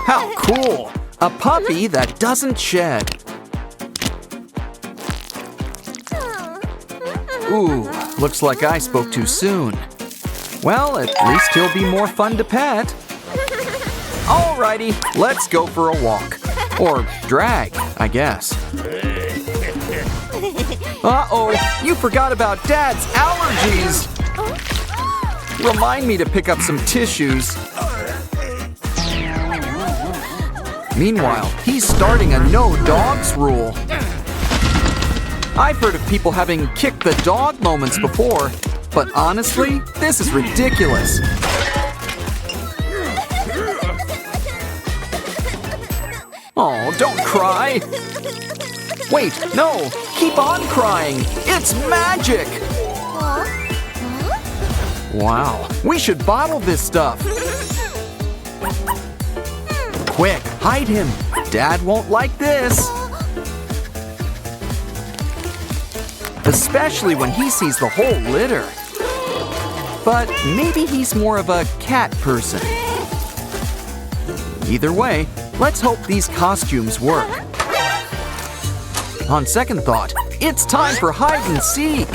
How cool! A puppy that doesn't shed. Ooh, looks like I spoke too soon. Well, at least he'll be more fun to pet. Alrighty, let's go for a walk. Or drag, I guess. Uh-oh, you forgot about Dad's allergies! Remind me to pick up some tissues. Meanwhile, he's starting a no dogs rule. I've heard of people having kick the dog moments before, but honestly, this is ridiculous. Oh, don't cry. Wait, no, keep on crying. It's magic. Wow, we should bottle this stuff. Quick, hide him. Dad won't like this. Especially when he sees the whole litter. But maybe he's more of a cat person. Either way, let's hope these costumes work. On second thought, it's time for hide and seek.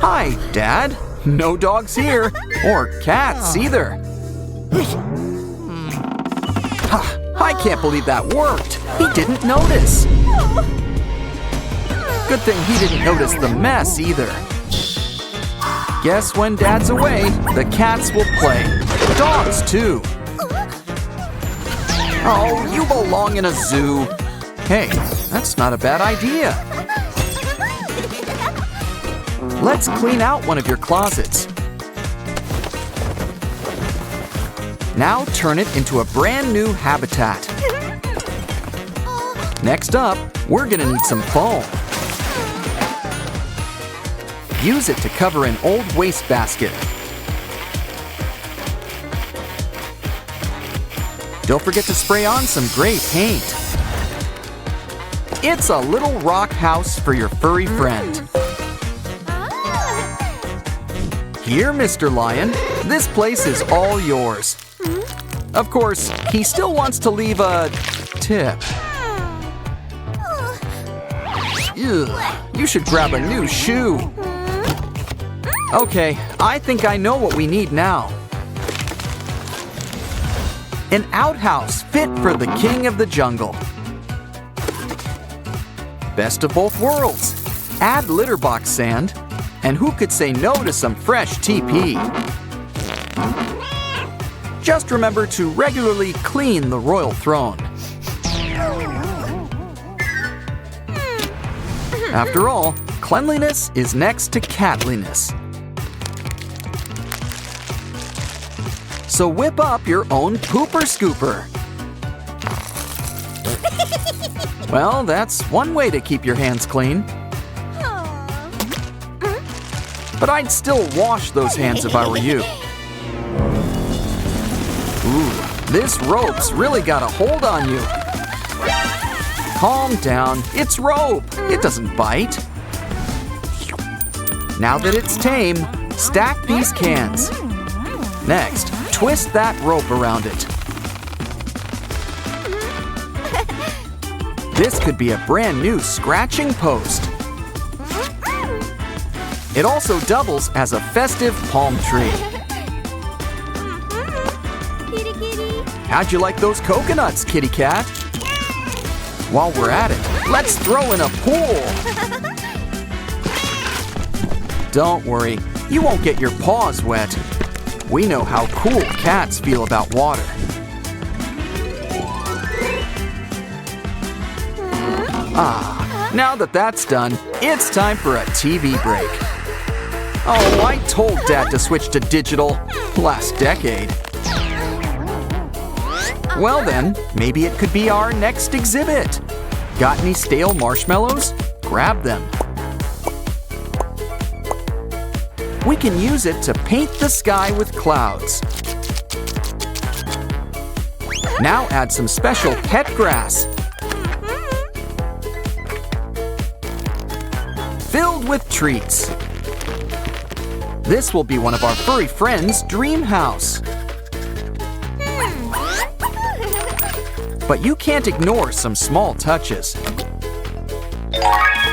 Hi, Dad. No dogs here, or cats either. I can't believe that worked. He didn't notice. Good thing he didn't notice the mess either. Guess when Dad's away, the cats will play. Dogs too. Oh, you belong in a zoo. Hey, that's not a bad idea. Let's clean out one of your closets. Now turn it into a brand new habitat. Next up, we're gonna need some foam. Use it to cover an old wastebasket. Don't forget to spray on some gray paint. It's a little rock house for your furry friend. Here, Mr. Lion, this place is all yours. Of course, he still wants to leave a tip. Ugh, you should grab a new shoe. Okay, I think I know what we need now. An outhouse fit for the king of the jungle. Best of both worlds. Add litter box sand, and who could say no to some fresh TP? Just remember to regularly clean the royal throne. After all, cleanliness is next to catliness. So whip up your own pooper scooper. Well, that's one way to keep your hands clean. But I'd still wash those hands if I were you. Ooh, this rope's really got a hold on you. Calm down, it's rope. It doesn't bite. Now that it's tame, stack these cans. Next, twist that rope around it. This could be a brand new scratching post. It also doubles as a festive palm tree. How'd you like those coconuts, kitty cat? While we're at it, let's throw in a pool. Don't worry, you won't get your paws wet. We know how cool cats feel about water. Now that that's done, it's time for a TV break. Oh, I told Dad to switch to digital last decade. Well then, maybe it could be our next exhibit. Got any stale marshmallows? Grab them. We can use it to paint the sky with clouds. Now add some special pet grass. Filled with treats. This will be one of our furry friends' dream house. But you can't ignore some small touches.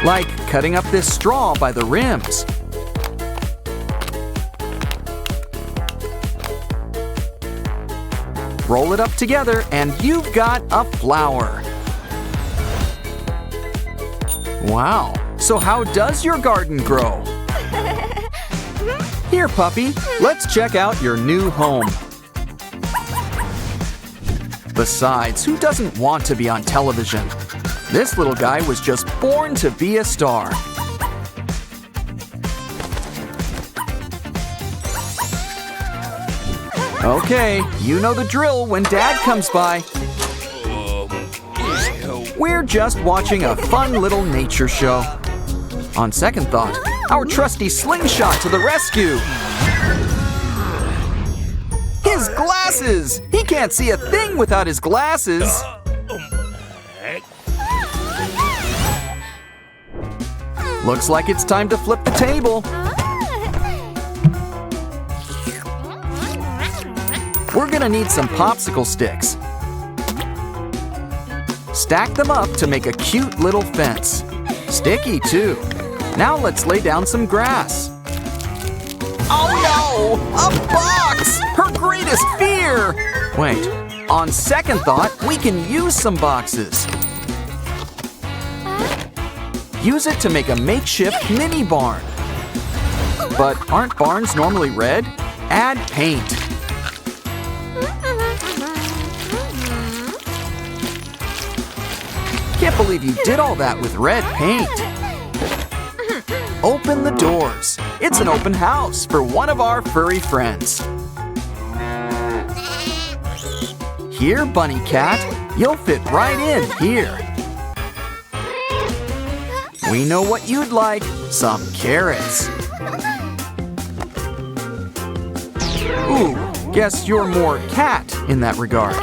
Like cutting up this straw by the rims. Roll it up together and you've got a flower. Wow, so how does your garden grow? Here, puppy, let's check out your new home. Besides, who doesn't want to be on television? This little guy was just born to be a star. Okay, you know the drill when Dad comes by. We're just watching a fun little nature show. On second thought, our trusty slingshot to the rescue. His glasses! He can't see a thing without his glasses. Looks like it's time to flip the table. We're gonna need some popsicle sticks. Stack them up to make a cute little fence. Sticky too. Now let's lay down some grass. Oh no! A box! Her greatest fear! Wait, on second thought, we can use some boxes. Use it to make a makeshift mini barn. But aren't barns normally red? Add paint. Can't believe you did all that with red paint. Open the doors. It's an open house for one of our furry friends. Here, Bunny Cat, you'll fit right in here. We know what you'd like, some carrots. Ooh, guess you're more cat in that regard.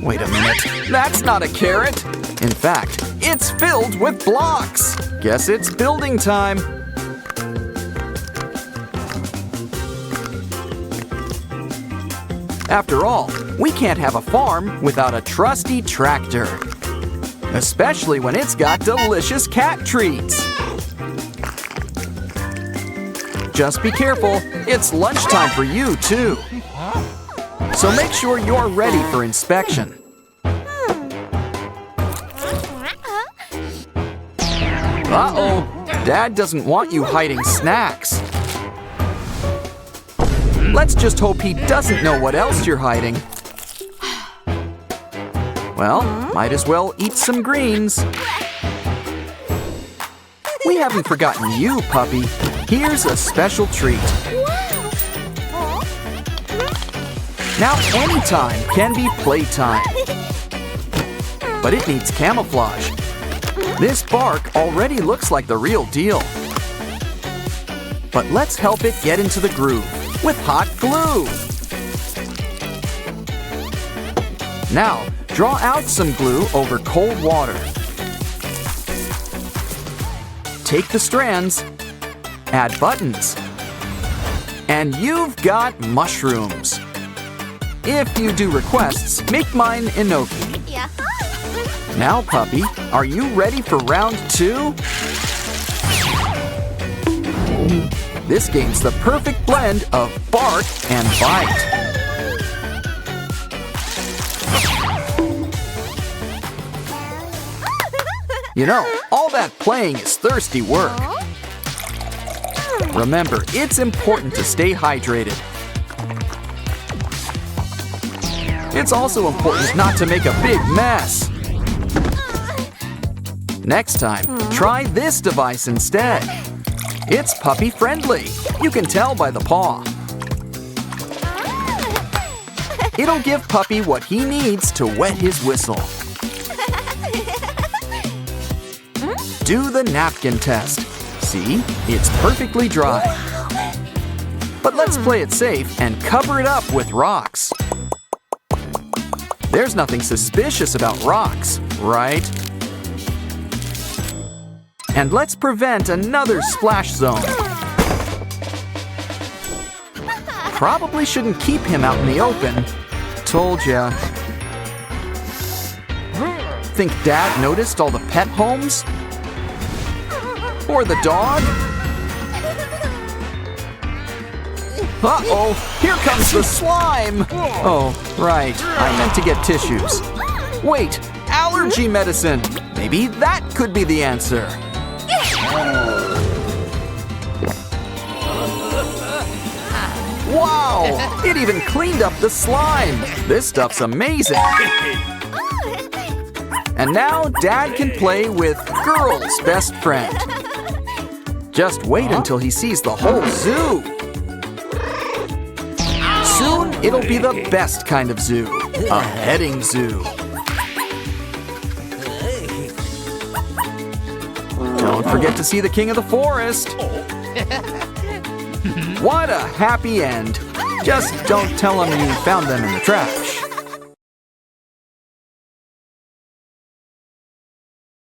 Wait a minute, that's not a carrot. In fact, it's filled with blocks. Guess it's building time. After all, we can't have a farm without a trusty tractor. Especially when it's got delicious cat treats. Just be careful, it's lunchtime for you too. So make sure you're ready for inspection. Uh-oh, Dad doesn't want you hiding snacks. Let's just hope he doesn't know what else you're hiding. Well, might as well eat some greens. We haven't forgotten you, puppy. Here's a special treat. Now anytime can be playtime. But it needs camouflage. This bark already looks like the real deal. But let's help it get into the groove with hot glue. Now, draw out some glue over cold water. Take the strands, add buttons, and you've got mushrooms. If you do requests, make mine enoki. Now, puppy, are you ready for round 2? This game's the perfect blend of bark and bite. You know, all that playing is thirsty work. Remember, it's important to stay hydrated. It's also important not to make a big mess. Next time, try this device instead. It's puppy friendly. You can tell by the paw. It'll give Puppy what he needs to wet his whistle. Do the napkin test. See, it's perfectly dry. But let's play it safe and cover it up with rocks. There's nothing suspicious about rocks, right? And let's prevent another splash zone. Probably shouldn't keep him out in the open. Told ya. Think Dad noticed all the pet homes? Or the dog? Uh-oh, here comes the slime! Oh, right, I meant to get tissues. Wait, allergy medicine! Maybe that could be the answer. Wow, it even cleaned up the slime. This stuff's amazing. And now Dad can play with girl's best friend. Just wait until he sees the whole zoo. Soon, it'll be the best kind of zoo, a petting zoo. Don't forget to see the king of the forest. What a happy end. Just don't tell him you found them in the trash.